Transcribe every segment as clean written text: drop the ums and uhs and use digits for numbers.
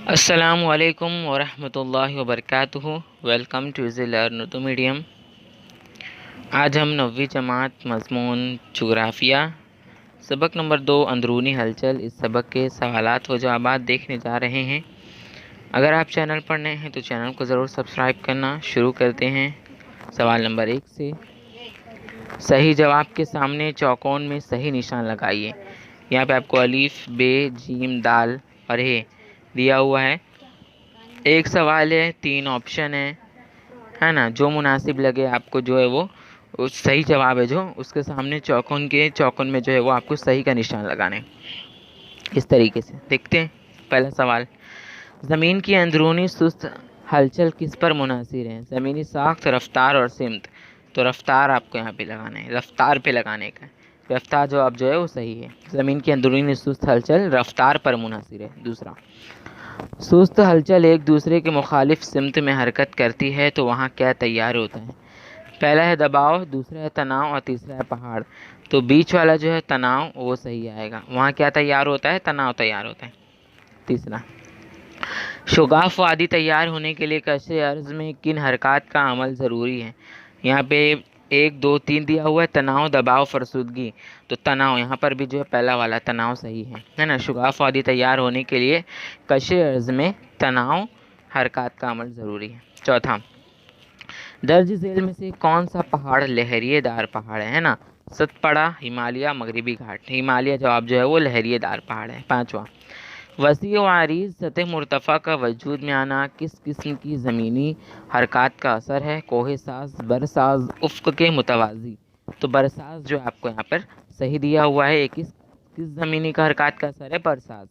अस्सलामुअलैकुम वरहमतुल्लाहि वबरकातुहू। Welcome to easy learn Urdu medium. आज हम 9वीं जमात मज़मून जोग्राफ़िया सबक नंबर 2 अंदरूनी हलचल इस सबक के सवालात व जवाबात देखने जा रहे हैं। अगर आप चैनल पर नए हैं तो चैनल को ज़रूर सब्सक्राइब करना। शुरू करते हैं सवाल नंबर 1 से। सही जवाब के सामने चौकोन में सही निशान लगाइए। यहाँ पे आपको अलीफ, बे, जीम, दाल और हे दिया हुआ है। एक सवाल है, 3 ऑप्शन है ना। जो मुनासिब लगे आपको जो है वो उस सही जवाब है जो उसके सामने चौकोन में जो है वो आपको सही का निशान लगाना है। इस तरीके से देखते हैं पहला सवाल। ज़मीन की अंदरूनी सुस्त हलचल किस पर मुनहसर है? ज़मीनी साख्त, रफ्तार और सिमत। तो रफ्तार आपको यहाँ पे लगाना है, रफ्तार पे लगाने का है। रफ्तार जवाब जो है वो सही है। ज़मीन की अंदरूनी सुस्त हलचल रफ्तार पर मुनहसर है। दूसरा, सुस्त हलचल एक दूसरे के मुखालिफ सिमत में हरकत करती है तो वहाँ क्या तैयार होता है? पहला है दबाव, दूसरा है तनाव और तीसरा है पहाड़। तो बीच वाला जो है तनाव वो सही आएगा। वहाँ क्या तैयार होता है? तनाव तैयार होता है। तीसरा, शुगाफ वादी तैयार होने के लिए कशे अर्ज में किन हरकत का अमल ज़रूरी है? यहाँ पे 1, 2, 3 दिया हुआ है, तनाव, दबाव, फरसुदगी। तो तनाव यहाँ पर भी जो है पहला वाला तनाव सही है ना। शुगाफ वादी तैयार होने के लिए कशे अर्ज में तनाव हरकत का अमल ज़रूरी है। चौथा, दर्ज झेल में से कौन सा पहाड़ लहरिएदार पहाड़ है ना? सतपड़ा, हिमालय, मगरबी घाट। हिमालय जवाब जो है वो लहरिएदार पहाड़ है। पांचवा, वसी व आरीज़ सतह मुर्तफ़ा का वजूद में आना किस किस्म की ज़मीनी हरकत का असर है? कोहसाज, बरसाज, उफ़्क़ के मुतवाज़ी। तो बरसाज जो आपको यहाँ पर सही दिया हुआ है। किस किस ज़मीनी का हरकत का असर है? बरसाज।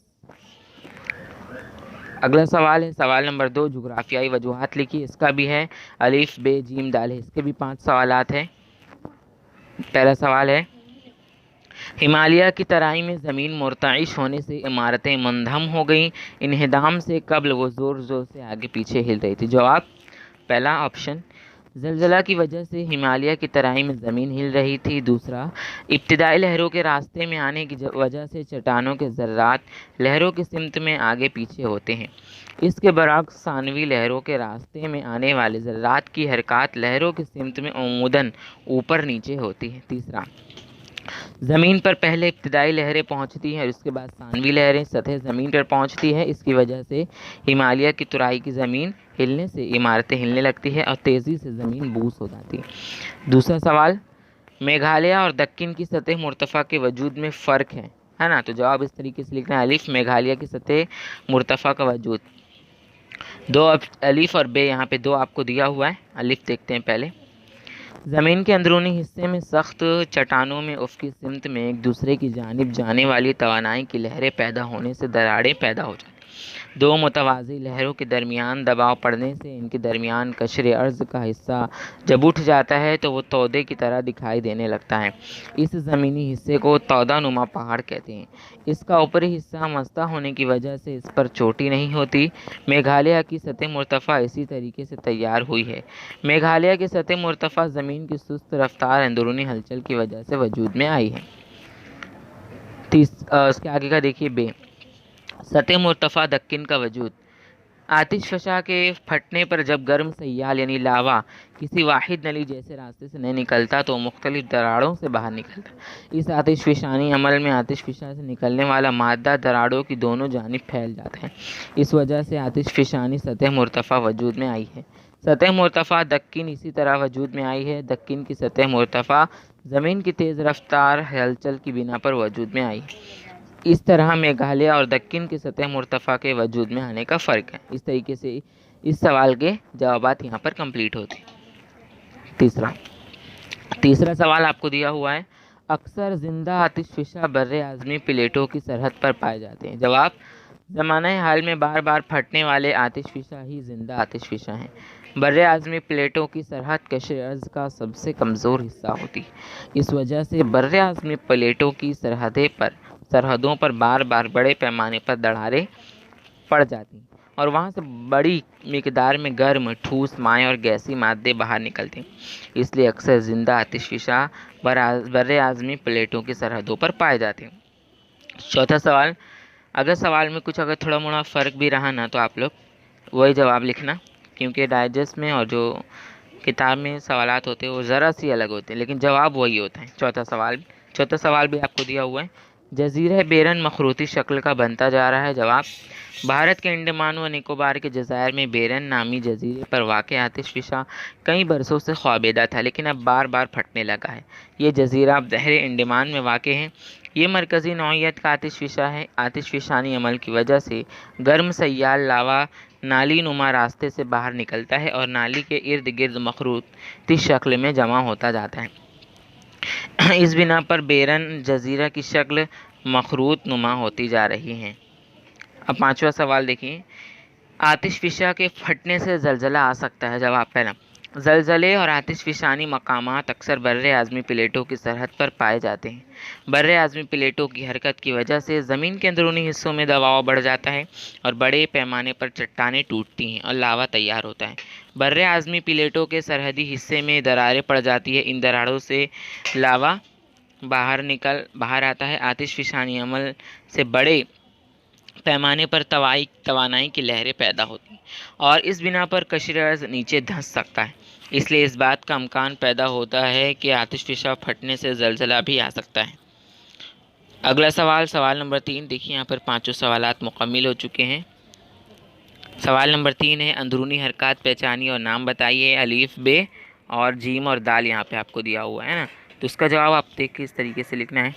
अगला सवाल है सवाल नंबर 2, जुग्राफियाई वजूहात लिखी। इसका भी है अलीफ, बे, जीम, दाल है। इसके भी 5 सवालात हैं। पहला सवाल है, हिमालय की तराई में ज़मीन मुर्तइश होने से इमारतें मंधम हो गईं। इन्हिदाम से कब्ल वो ज़ोर ज़ोर से आगे पीछे हिल रही थी। जवाब पहला ऑप्शन, ज़लज़ला की वजह से हिमालय की तराई में ज़मीन हिल रही थी। दूसरा, इब्तिदाई लहरों के रास्ते में आने की वजह से चट्टानों के ज़र्रात लहरों की सिमत में आगे पीछे होते हैं। इसके बरअक्स सानवी लहरों के रास्ते में आने वाले ज़र्रात की हरकत लहरों की सिमत में अमूदन ऊपर नीचे होती है। तीसरा, ज़मीन पर पहले इब्तिदाई लहरें पहुंचती हैं और उसके बाद सानवी लहरें सतह ज़मीन पर पहुंचती हैं। इसकी वजह से हिमालय की तराई की ज़मीन हिलने से इमारतें हिलने लगती है और तेज़ी से ज़मीन बूस हो जाती है। दूसरा सवाल, मेघालय और दक्कन की सतह मुर्तफ़ा के वजूद में फ़र्क है ना। तो जवाब इस तरीके से लिखना है, अलिफ मेघालय की सतह मुर्तफ़ा का वजूद। दो अलिफ और बे यहाँ पे 2 आपको दिया हुआ है। अलिफ देखते हैं पहले। ज़मीन के अंदरूनी हिस्से में सख्त चट्टानों में उफ़क़ी सिमत में एक दूसरे की जानिब जाने वाली तवानाई की लहरें पैदा होने से दरारें पैदा हो जाती। 2 मुतवाज़ी लहरों के दरमियान दबाव पड़ने से इनके दरमियान कशरे अर्ज़ का हिस्सा जब उठ जाता है तो वो तौदे की तरह दिखाई देने लगता है। इस ज़मीनी हिस्से को तौदानुमा पहाड़ कहते हैं। इसका ऊपरी हिस्सा मस्ता होने की वजह से इस पर चोटी नहीं होती। मेघालय की सतह मुर्तफ़ा इसी तरीके से तैयार हुई है। मेघालय की सतह मुर्तफ़ा ज़मीन की सुस्त रफ्तार अंदरूनी हलचल की वजह से वजूद में आई है। इसके आगे का देखिए, बे, सतह मुर्तफ़ा दक्कन का वजूद। आतिशफ़शा के फटने पर जब गर्म सयाल यानी लावा किसी वाहिद नली जैसे रास्ते से नहीं निकलता तो मुख्तलिफ दरारों से बाहर निकलता। इस आतिशफ़शानी अमल में आतिशफ़शा से निकलने वाला मादा दरारों की दोनों जानिब फैल जाता है। इस वजह से आतिशफ़शानी सतह मुर्तफ़ा वजूद में आई है। सतह मुर्तफ़ा दक्कन इसी तरह वजूद में आई है। दक्कन की सतह मुर्तफ़ा ज़मीन की तेज़ रफ्तार हलचल की बिना पर वजूद में आई। इस तरह मेघालय और दक्कन की सतह मुर्तफ़ा के वजूद में आने का फ़र्क है। इस तरीके से इस सवाल के जवाबात यहाँ पर कंप्लीट होते हैं। तीसरा सवाल आपको दिया हुआ है, अक्सर जिंदा आतिशफ़शा बर्रे आज़मी प्लेटों की सरहद पर पाए जाते हैं। जवाब, ज़माने हाल में बार बार फटने वाले आतिशफ़शा ही जिंदा आतिशफ़शा हैं। बर्रे आज़मी प्लेटों की सरहद कशे अर्ज़ का सबसे कमज़ोर हिस्सा होती है। इस वजह से बर्रे आज़मी प्लेटों की सरहदों पर बार बार बड़े पैमाने पर दरारें पड़ जाती हैं और वहाँ से बड़ी मिकदार में गर्म, ठोस, माए और गैसी मादे बाहर निकलते हैं। इसलिए अक्सर जिंदा आतिशफ़शा बर्रे आज़मी प्लेटों की सरहदों पर पाए जाते हैं। चौथा सवाल, अगर सवाल में कुछ अगर थोड़ा मोड़ा फ़र्क भी रहा ना तो आप लोग वही जवाब लिखना, क्योंकि डाइजेस्ट में और जो किताब में सवालात होते हैं वो ज़रा सी अलग होते हैं, लेकिन जवाब वही होता है। चौथा सवाल भी आपको दिया हुआ है। जज़ीरा बेरन मखरूती शक्ल का बनता जा रहा है। जवाब, भारत के अंडमान व निकोबार के जज़ायर में बेरन नामी जज़ीरे पर वाक़ आतिशफ़िशा कई बरसों से ख्वाबेदा था, लेकिन अब बार बार फटने लगा है। ये जज़ीरा अब बहरे अंडमान में वाक़ है। ये मरकज़ी नौइयत का आतिशफ़िशा है। आतिशफ़िशानी अमल की वजह से गर्म सय्याल लावा नाली नुमा रास्ते से बाहर निकलता है और नाली के इर्द गिर्द मखरूती शक्ल में जमा होता जाता है। इस बिना पर बेरन जज़ीरा की शक्ल मखरूत नुमा होती जा रही है। अब पांचवा सवाल देखिए, आतिशफ़िशा के फटने से ज़लज़ला आ सकता है। जवाब, पहला, ज़लज़ले और आतिशफ़िशानी मकामात अक्सर बर्रे आज़मी प्लेटों की सरहद पर पाए जाते हैं। बर्रे आज़मी प्लेटों की हरकत की वजह से ज़मीन के अंदरूनी हिस्सों में दबाव बढ़ जाता है और बड़े पैमाने पर चट्टानें टूटती हैं और लावा तैयार होता है। बर्रे आज़मी प्लेटों के सरहदी हिस्से में दरारें पड़ जाती है। इन दरारों से लावा बाहर आता है। आतिशफ़िशानी अमल से बड़े पैमाने पर तवानाई की लहरें पैदा होती हैं और इस बिना पर कशीर अर्ज़ नीचे धंस सकता है। इसलिए इस बात का इम्कान पैदा होता है कि आतिशफ़िशा फटने से ज़लज़ला भी आ सकता है। अगला सवाल नंबर 3 देखिए, यहाँ पर पांचों सवालात मुकम्मिल हो चुके हैं। सवाल नंबर 3 है, अंदरूनी हरकत पहचानिए और नाम बताइए। अलीफ, बे और जीम और दाल यहाँ पे आपको दिया हुआ है ना, तो इसका जवाब आप देखिए इस तरीके से लिखना है।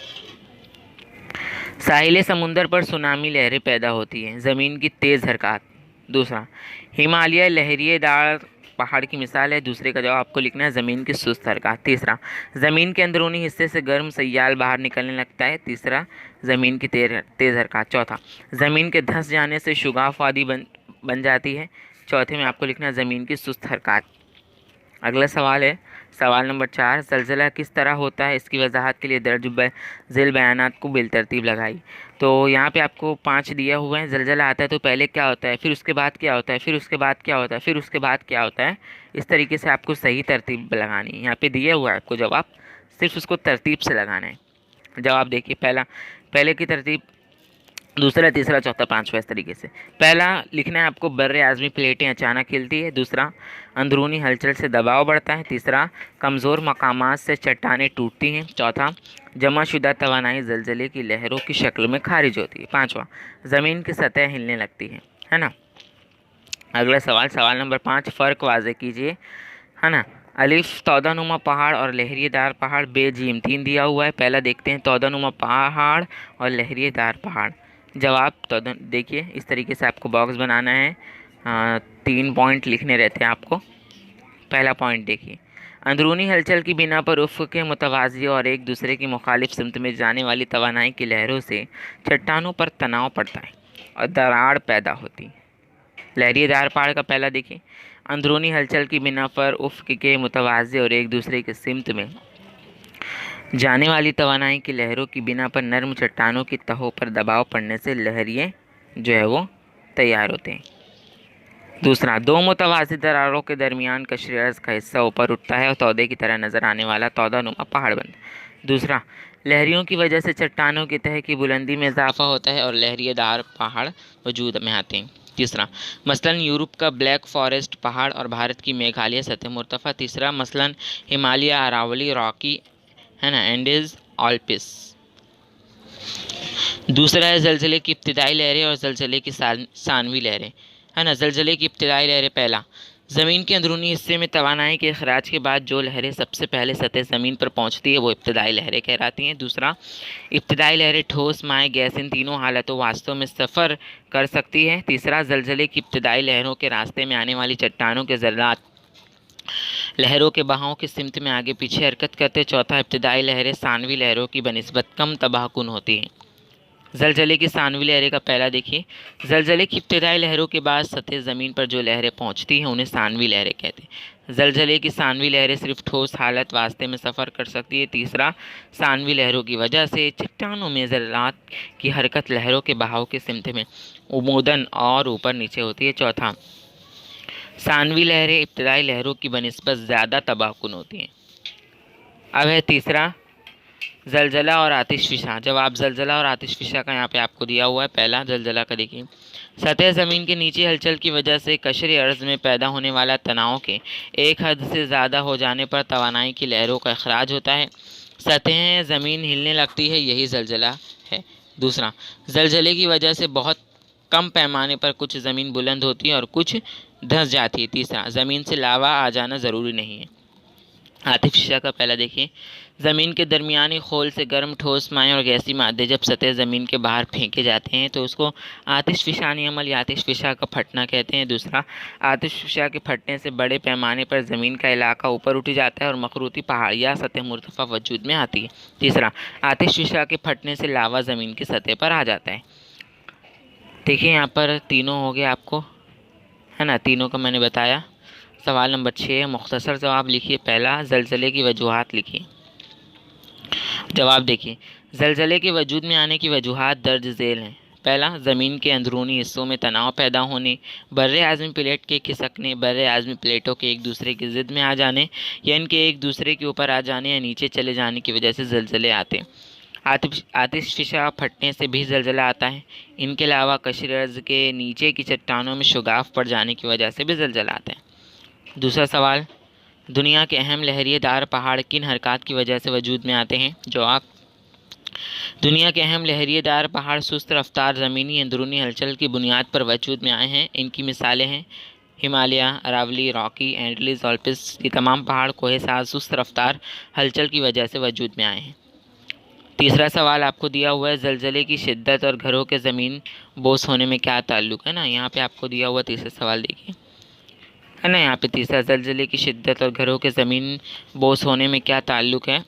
साहिल समुंदर पर सुनामी लहरें पैदा होती हैं। ज़मीन की तेज़ हरकत। दूसरा, हिमालय लहरिएदार पहाड़ की मिसाल है। दूसरे का जवाब आपको लिखना है ज़मीन की सुस्त हरकत। तीसरा, ज़मीन के अंदरूनी हिस्से से गर्म सय्याल बाहर निकलने लगता है। तीसरा, ज़मीन की तेज़ हरकत। चौथा, ज़मीन के धंस जाने से शुगाफ वादी बन जाती है। चौथे में आपको लिखना है ज़मीन की सुस्त हरकत। अगला सवाल है सवाल नंबर 4, ज़लज़ला किस तरह होता है, इसकी वजाहत के लिए दर्ज झेल बयानात को बिलतरतीब लगाई। तो यहाँ पे आपको 5 दिया हुआ है। ज़लज़ला आता है तो पहले क्या होता है, फिर उसके बाद क्या होता है, फिर उसके बाद क्या होता है, फिर उसके बाद क्या होता है। इस तरीके से आपको सही तरतीब लगानी है। यहाँ पे दिया हुआ है आपको जवाब, सिर्फ उसको तरतीब से लगाना है। जवाब देखिए, पहले की तरतीब, दूसरा, तीसरा, चौथा, पांचवा, इस तरीके से। पहला लिखना है आपको, बर्रे आज़मी प्लेटें अचानक हिलती है। दूसरा, अंदरूनी हलचल से दबाव बढ़ता है। तीसरा, कमज़ोर मकामात से चट्टानें टूटती हैं। चौथा, जमाशुदा तवानाई ज़लज़ले की लहरों की शक्ल में खारिज होती है। पांचवा, ज़मीन की सतह हिलने लगती है ना। अगला सवाल नंबर 5, फ़र्क वाज़े कीजिए, है ना। अलिफ, तौदानुमा पहाड़ और लहरिएदार पहाड़। बे, जीम 3 दिया हुआ है। पहला देखते हैं, तौदानुमा पहाड़ और लहरिएदार पहाड़। जवाब देखिए इस तरीके से आपको बॉक्स बनाना है। 3 पॉइंट लिखने रहते हैं आपको। पहला पॉइंट देखिए, अंदरूनी हलचल की बिना पर उफ़्क़ के मुतवाज़ी और एक दूसरे की मुखालिफ सिमत में जाने वाली तवानाई की लहरों से चट्टानों पर तनाव पड़ता है और दरार पैदा होती है। लहरिएदार पहाड़ का पहला देखिए, अंदरूनी हलचल की बिना पर उफ़्क़ के मुतवाज़ी और एक दूसरे के सिमत में जाने वाली तवानाई की लहरों की बिना पर नर्म चट्टानों की तहों पर दबाव पड़ने से लहरिए जो है वो तैयार होते हैं। दूसरा, 2 मुतवाज़ी दरारों के दरमियान कशरे अर्ज़ का हिस्सा ऊपर उठता है और तौदे की तरह नज़र आने वाला तौदानुमा पहाड़ बनता है। दूसरा, लहरियों की वजह से चट्टानों की तह की बुलंदी में इजाफा होता है और लहरिएदार पहाड़ वजूद में आते हैं। तीसरा, मसलन यूरोप का ब्लैक फॉरेस्ट पहाड़ और भारत की मेघालय सतह मुर्तफ़ा। तीसरा, मसलन हिमालय, अरावली, रॉकी, है ना, एंडीज़, ऑल्पिस। दूसरा है ज़लज़ले की इब्तिदाई लहरें और ज़लज़ले की सानवी लहरें, है ना। ज़लज़ले की इब्तिदाई लहरें, पहला, ज़मीन के अंदरूनी हिस्से में तवानाई के अखराज के बाद जो लहरें सबसे पहले सतह ज़मीन पर पहुंचती है वो इब्तिदाई लहरें कहलाती हैं। दूसरा, इब्तिदाई लहरें ठोस, माए, गैस, इन तीनों हालतों वास्तव में सफ़र कर सकती है। तीसरा, ज़लज़ले की इब्तिदाई लहरों के रास्ते में आने वाली चट्टानों के ज़र्रात लहरों के बहाव की सिमत में आगे पीछे हरकत करते। चौथा, इब्तिदाई लहरें सानवी लहरों की बनिस्बत कम तबाहकुन होती हैं। ज़लज़ले की सानवी लहरें का पहला देखिए, ज़लज़ले की इब्तिदाई लहरों के बाद सतह ज़मीन पर जो लहरें पहुंचती हैं उन्हें सानवी लहरें कहते हैं। ज़लज़ले की सानवी लहरें सिर्फ ठोस हालत वास्ते में सफ़र कर सकती है। तीसरा, सानवी लहरों की वजह से चट्टानों में ज़र्रात की हरकत लहरों के बहाव की सिमत में उमूदन और ऊपर नीचे होती है। चौथा, सानवी लहरें इब्तिदाई लहरों की बनिस्बत ज़्यादा तबाहकुन होती हैं। अब है तीसरा, जलजला और आतिशफिशा। जवाब जलजला और आतिशफिशा का यहाँ पे आपको दिया हुआ है। पहला जलजला का देखिए, सतह ज़मीन के नीचे हलचल की वजह से कशरे अर्ज़ में पैदा होने वाला तनाव के एक हद से ज़्यादा हो जाने पर तवानाई की लहरों का अखराज होता है। सतह ज़मीन हिलने लगती है, यही जलजला है। दूसरा, जलजले की वजह से बहुत कम पैमाने पर कुछ ज़मीन बुलंद होती है और कुछ धंस जाती है। तीसरा, ज़मीन से लावा आ जाना ज़रूरी नहीं है। आतिशफिशा का पहला देखिए, ज़मीन के दरमियानी खोल से गर्म ठोस माएँ और गैसी मादे जब सतह ज़मीन के बाहर फेंके जाते हैं तो उसको आतिशफिशानी अमल या आतिशफिशा का फटना कहते हैं। दूसरा, आतिशफिशा के फटने से बड़े पैमाने पर ज़मीन का इलाका ऊपर उठ जाता है और मखरूती पहाड़ियाँ सतह मुर्तफ़ा वजूद में आती है। तीसरा, आतिशफिशा के फटने से लावा ज़मीन की सतह पर आ जाता है। देखिए यहाँ पर तीनों हो गए आपको, है ना, तीनों का मैंने बताया। सवाल नंबर 6, मुख्तसर जवाब लिखिए। पहला, ज़लज़ले की वजूहात लिखिए। जवाब देखिए, ज़लज़ले के वजूद में आने की वजूहात दर्ज झेल हैं। पहला, ज़मीन के अंदरूनी हिस्सों में तनाव पैदा होने, बर्रे आज़मी प्लेट के खिसकने, बर्रे आज़मी प्लेटों के एक दूसरे की ज़िद में आ जाने या इनके एक दूसरे के ऊपर आ जाने या नीचे चले जाने की वजह से ज़लज़ले आते हैं। आतिशफिशा फटने से भी ज़लज़ला आता है। इनके अलावा कशरे अर्ज़ के नीचे की चट्टानों में शुगाफ पड़ जाने की वजह से भी ज़लज़ला आता है। दूसरा सवाल, दुनिया के अहम लहरिएदार पहाड़ किन हरकत की वजह से वजूद में आते हैं? जवाब, दुनिया के अहम लहरिएदार पहाड़ सुस्त रफ्तार ज़मीनी अंदरूनी हलचल की बुनियाद पर वजूद में आए हैं। इनकी मिसालें हैं हिमालय, अरावली, रॉकी, एंडलीज, ऑल्पिस। ये तमाम पहाड़ कोहे साज सुस्त रफ्तार हलचल की वजह से वजूद में आए हैं। तीसरा सवाल आपको दिया हुआ है, ज़लज़ले की शिद्दत और घरों के ज़मीन बोस होने में क्या ताल्लुक़ है ना। यहाँ पे आपको दिया हुआ तीसरा सवाल देखिए, है ना। यहाँ पे तीसरा, ज़लज़ले की शिद्दत और घरों के ज़मीन बोस होने में क्या ताल्लुक़ है।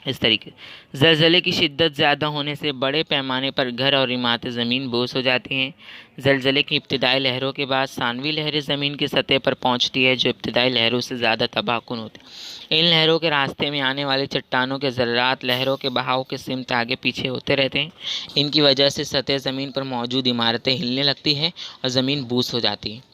इस तरीके, ज़लज़ले की शिद्दत ज़्यादा होने से बड़े पैमाने पर घर और इमारतें ज़मीन बोस हो जाती हैं। ज़लज़ले की इब्तिदाई लहरों के बाद सानवी लहरें ज़मीन की सतह पर पहुंचती है जो इब्तिदाई लहरों से ज़्यादा तबाहकुन होती है। इन लहरों के रास्ते में आने वाली चट्टानों के ज़र्रात लहरों के बहाव के सिमत आगे पीछे होते रहते हैं। इनकी वजह से सतह ज़मीन पर मौजूद इमारतें हिलने लगती हैं और ज़मीन बूस हो जाती है।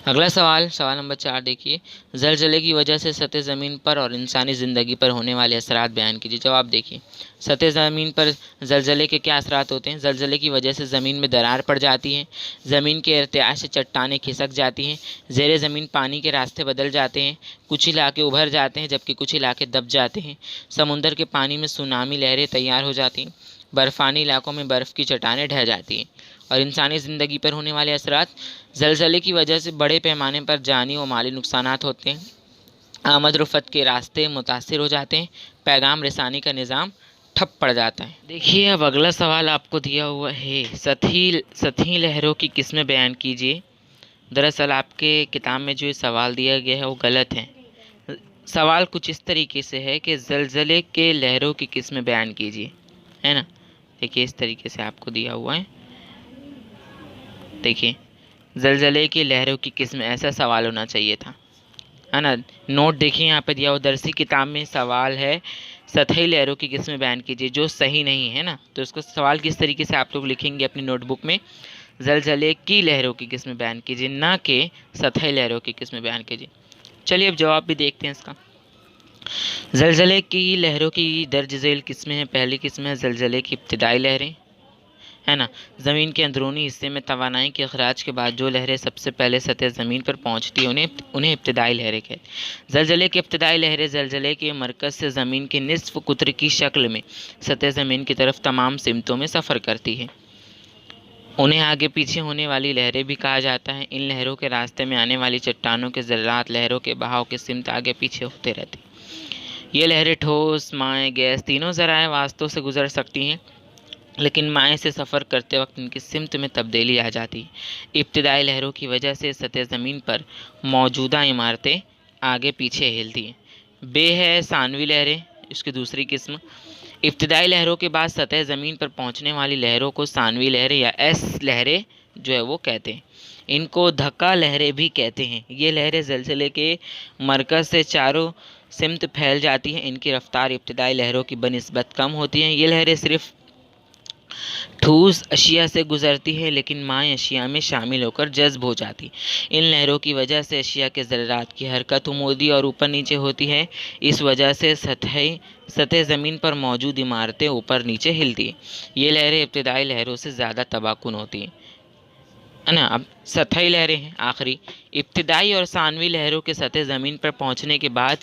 अगला सवाल, सवाल नंबर 4 देखिए, ज़लज़ले की वजह से सतह ज़मीन पर और इंसानी ज़िंदगी पर होने वाले असरात बयान कीजिए। जवाब देखिए, सतह ज़मीन पर ज़लज़ले के क्या असरात होते हैं। ज़लज़ले की वजह से ज़मीन में दरार पड़ जाती है, ज़मीन के इर्तियाश से चट्टानें खिसक जाती हैं, ज़ेर ज़मीन पानी के रास्ते बदल जाते हैं, कुछ इलाके उभर जाते हैं जबकि कुछ इलाके दब जाते हैं, समुंदर के पानी में सुनामी लहरें तैयार हो जाती हैं, बर्फ़ानी इलाकों में बर्फ़ की चट्टानें ढह जाती हैं। और इंसानी ज़िंदगी पर होने वाले असरात, ज़लज़ले की वजह से बड़े पैमाने पर जानी व माली नुकसानात होते हैं, आमद रफ़त के रास्ते मुतासिर हो जाते हैं, पैगाम रसानी का निज़ाम ठप पड़ जाता है। देखिए अब अगला सवाल आपको दिया हुआ है, सतही लहरों की किस्में बयान कीजिए। दरअसल आपके किताब में जो ये सवाल दिया गया है वो गलत है। सवाल कुछ इस तरीके से है कि ज़लज़ले के लहरों की किस्में बयान कीजिए, है ना। देखिए इस तरीके से आपको दिया हुआ है। देखिए, ज़लज़ले की लहरों की किस्म, ऐसा सवाल होना चाहिए था, है ना। नोट देखिए यहाँ पे दिया हुआ, दरसी किताब में सवाल है सतही लहरों की किस्में बयान कीजिए, जो सही नहीं है ना। तो इसको सवाल किस तरीके से आप लोग लिखेंगे अपनी नोटबुक में, ज़लज़ले की लहरों की किस्में बयान कीजिए, ना कि सतही लहरों की किस्में बयान कीजिए। चलिए अब जवाब भी देखते हैं इसका। ज़लज़ले की लहरों की दर्ज झेल किस्में हैं। पहली किस्म है ज़लज़ले की इब्तिदाई लहरें, है ना। ज़मीन के अंदरूनी हिस्से में तवानाई के अखराज के बाद जो लहरें सबसे पहले सतह ज़मीन पर पहुंचती हैं उन्हें इब्तिदाई लहरें कहते हैं। ज़लज़ले की इब्तिदाई लहरें ज़लज़ले के मरकज़ से ज़मीन के निस्फ़ कुत्र की शक्ल में सतह ज़मीन की तरफ तमाम सिमतों में सफ़र करती है। उन्हें आगे पीछे होने वाली लहरें भी कहा जाता है। इन लहरों के रास्ते में आने वाली चट्टानों के ज़र्रात लहरों के बहाव के सिमत आगे पीछे होते रहते हैं। ये लहरें ठोस, माए, गैस तीनों ज़राए वास्तों से गुजर सकती हैं, लेकिन माए से सफ़र करते वक्त इनकी सिमत में तब्दीली आ जाती है। इब्तिदाई लहरों की वजह से सतह ज़मीन पर मौजूदा इमारतें आगे पीछे हिलती हैं। बे है सानवी लहरें, इसकी दूसरी किस्म। इब्तिदाई लहरों के बाद सतह ज़मीन पर पहुंचने वाली लहरों को सानवी लहरें या एस लहरें जो है वो कहते हैं। इनको धक्का लहरें भी कहते हैं। ये लहरें ज़लज़ले के मरकज़ से चारों सिमत फैल जाती हैं। इनकी रफ्तार इब्तिदाई लहरों की बनिस्बत कम होती हैं। ये लहरें सिर्फ ठोस अशिया से गुजरती है लेकिन माय अशिया में शामिल होकर जज्ब हो जाती। इन लहरों की वजह से अशिया के ज़रात की हरकत उमूदी और ऊपर नीचे होती है। इस वजह से सतह ज़मीन पर मौजूद इमारतें ऊपर नीचे हिलती। ये लहरें इब्तदाई लहरों से ज़्यादा तबाहकुन होती हैं, है ना। अब सतही लहरें हैं आखिरी। इब्तदाई और सानवी लहरों के सतह ज़मीन पर पहुंचने के बाद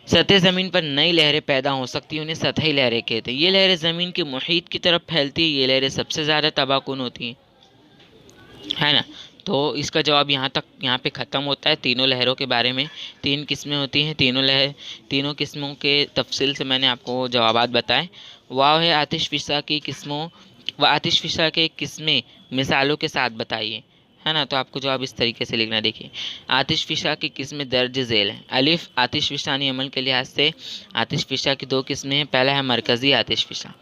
सतह ज़मीन पर नई लहरें पैदा हो सकती हैं, उन्हें सतही लहरें कहते हैं। ये लहरें ज़मीन के मुहीत की तरफ फैलती है। ये लहरें सबसे ज़्यादा तबाहकुन होती हैं, है ना। तो इसका जवाब यहाँ पे ख़त्म होता है। तीनों लहरों के बारे में 3 किस्में होती हैं। तीनों किस्मों के तफसील से मैंने आपको जवाबात बताए। वाव है आतिश फ़िज़ा की किस्मों व आतिश फ़िज़ा के किस्में मिसालों के साथ बताइए, है ना। तो आपको जवाब इस तरीके से लिखना। देखिए, आतिश फ़िज़ा की किस्में दर्ज झेल हैं। अलिफ, आतिश फ़िज़ानी अमल के लिहाज से आतिश फ़िज़ा की 2 किस्में हैं। पहला है मरकज़ी आतिश फ़िज़ा।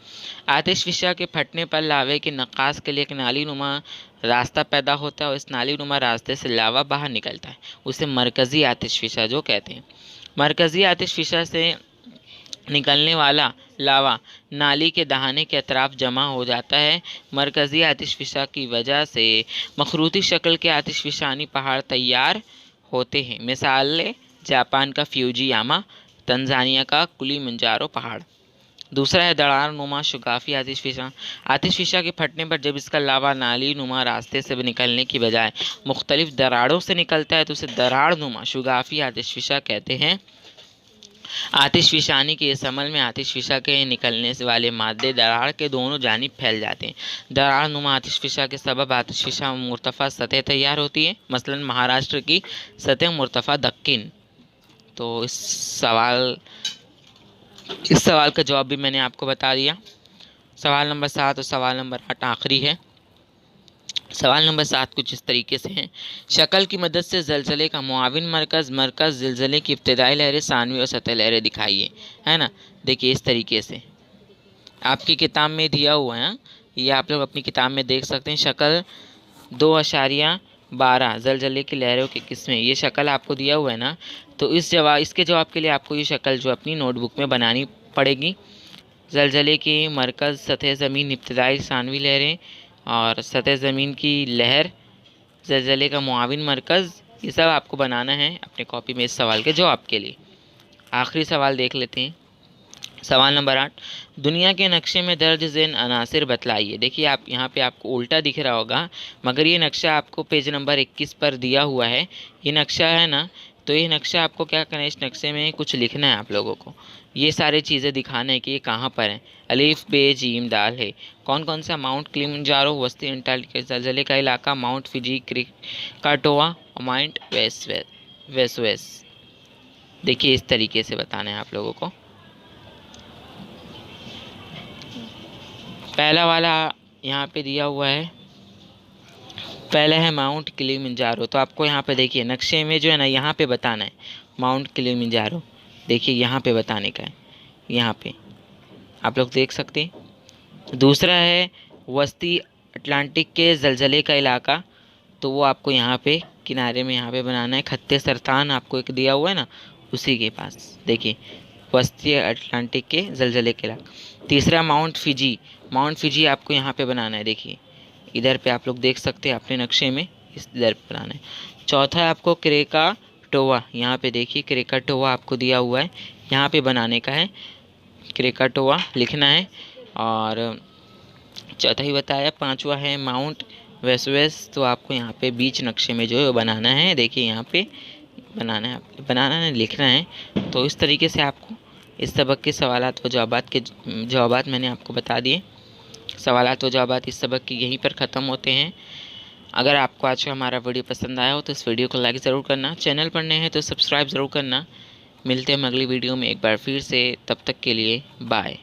आतिश फ़िज़ा के फटने पर लावे के नक्कास के लिए एक नाली नुमा रास्ता पैदा होता है और इस नाली नुमा रास्ते से लावा बाहर निकलता है। उसे मरकज़ी आतिश फ़िज़ा जो कहते हैं। मरकज़ी आतिश फ़िज़ा से निकलने वाला लावा नाली के दहाने के अतराफ जमा हो जाता है। मरकज़ी आतिश फ़िज़ा की वजह से मखरूती शक्ल के आतिश फ़िज़ानी पहाड़ तैयार होते हैं। मिसालें जापान का फ्यूजियामा, तंजानिया का किलिमंजारो पहाड़। दूसरा है दरार नुमा शुगाफी आतिश फ़िज़ा। आतिश फ़िज़ा के फटने पर जब इसका लावा नाली नुमा रास्ते से निकलने की बजाय मुख्तलिफ दरारों से निकलता है तो उसे दरार नुमा शुगाफी आतिश फ़िज़ा कहते हैं। आतिश फ़िज़ानी के इस अमल में आतिश फ़िज़ा के निकलने से वाले मादे दरार के दोनों जानिब फैल जाते हैं। दरार नुमा आतिश फ़िज़ा के सबब आतिश फ़िज़ा मुर्तफ़ा सतह तैयार होती है, मसलन महाराष्ट्र की सतह मुर्तफ़ा दक्किन। तो इस सवाल का जवाब भी मैंने आपको बता दिया। सवाल नंबर 7 और सवाल नंबर 8 आखिरी है। सवाल नंबर 7 कुछ इस तरीके से हैं। शक्ल की मदद से ज़लज़ले का मुआविन मरकज़ ज़लज़ले की इब्तदाई लहरें, सानवी और सतह लहरें दिखाइए, है ना। देखिए इस तरीके से आपकी किताब में दिया हुआ है, ये आप लोग अपनी किताब में देख सकते हैं। शक्ल 2.12 ज़लज़ले की लहरों की किस्में, ये शक्ल आपको दिया हुआ है ना। तो इसके जवाब के लिए आपको ये शक्ल जो अपनी नोटबुक में बनानी पड़ेगी। ज़लज़ले के मरकज़, सतह ज़मीन, इब्तदाई सानवी लहरें और सतह ज़मीन की लहर, ज़लज़ले का मुआविन मरकज़, ये सब आपको बनाना है अपने कॉपी में इस सवाल के जवाब के लिए। आखिरी सवाल देख लेते हैं। सवाल नंबर 8, दुनिया के नक्शे में दर्ज ज़ैन अनासिर बतलाइए। देखिए आप यहाँ पे आपको उल्टा दिख रहा होगा, मगर ये नक्शा आपको पेज नंबर 21 पर दिया हुआ है। ये नक्शा है ना, तो ये नक्शा आपको क्या करना है, इस नक्शे में कुछ लिखना है आप लोगों को। ये सारी चीज़ें दिखाना है कि ये कहाँ पर है। अलिफ बे जीम दाल है। कौन कौन सा, माउंट किलिमंजारो वस्ती अंटार्कटिका ज़लज़ले का इलाका, माउंट फिजी, क्रेकाटोआ, माउंट वेसुवेस। देखिए इस तरीके से बताना है आप लोगों को। पहला वाला यहाँ पे दिया हुआ है, पहला है माउंट किलिमंजारो। तो आपको यहाँ पे देखिए नक्शे में जो है ना, यहाँ पे बताना है माउंट किलिमंजारो। देखिए यहाँ पे बताने का है, यहाँ पे आप लोग देख सकते हैं। दूसरा है वस्ती अटलांटिक के ज़लज़ले का इलाका, तो वो आपको यहाँ पे किनारे में यहाँ पे बनाना है। खत्ते सरतान आपको एक दिया हुआ है ना, उसी के पास देखिए वस्ती अटलांटिक के ज़लज़ले के इलाका। तीसरा माउंट फिजी आपको यहाँ पे बनाना है। देखिए इधर पे आप लोग देख सकते हैं अपने नक्शे में, इस इधर पे बनाना है। चौथा है आपको क्रेकाटोआ, यहाँ पे देखिए क्रेकाटोआ आपको दिया हुआ है, यहाँ पे बनाने का है, क्रेकाटोआ लिखना है। और चौथा ही बताया। पांचवा है माउंट वेसुवेस, तो आपको यहाँ पे बीच नक्शे में जो है बनाना है। देखिए यहाँ पे बनाना है, लिखना है। तो इस तरीके से आपको इस सबक के सवालात व जवाबात मैंने आपको बता दिए। सवालात व जवाबात इस सबक की यहीं पर ख़त्म होते हैं। अगर आपको आज का हमारा वीडियो पसंद आया हो तो इस वीडियो को लाइक ज़रूर करना, चैनल पर नए हैं तो सब्सक्राइब ज़रूर करना। मिलते हैं हम अगली वीडियो में एक बार फिर से, तब तक के लिए बाय।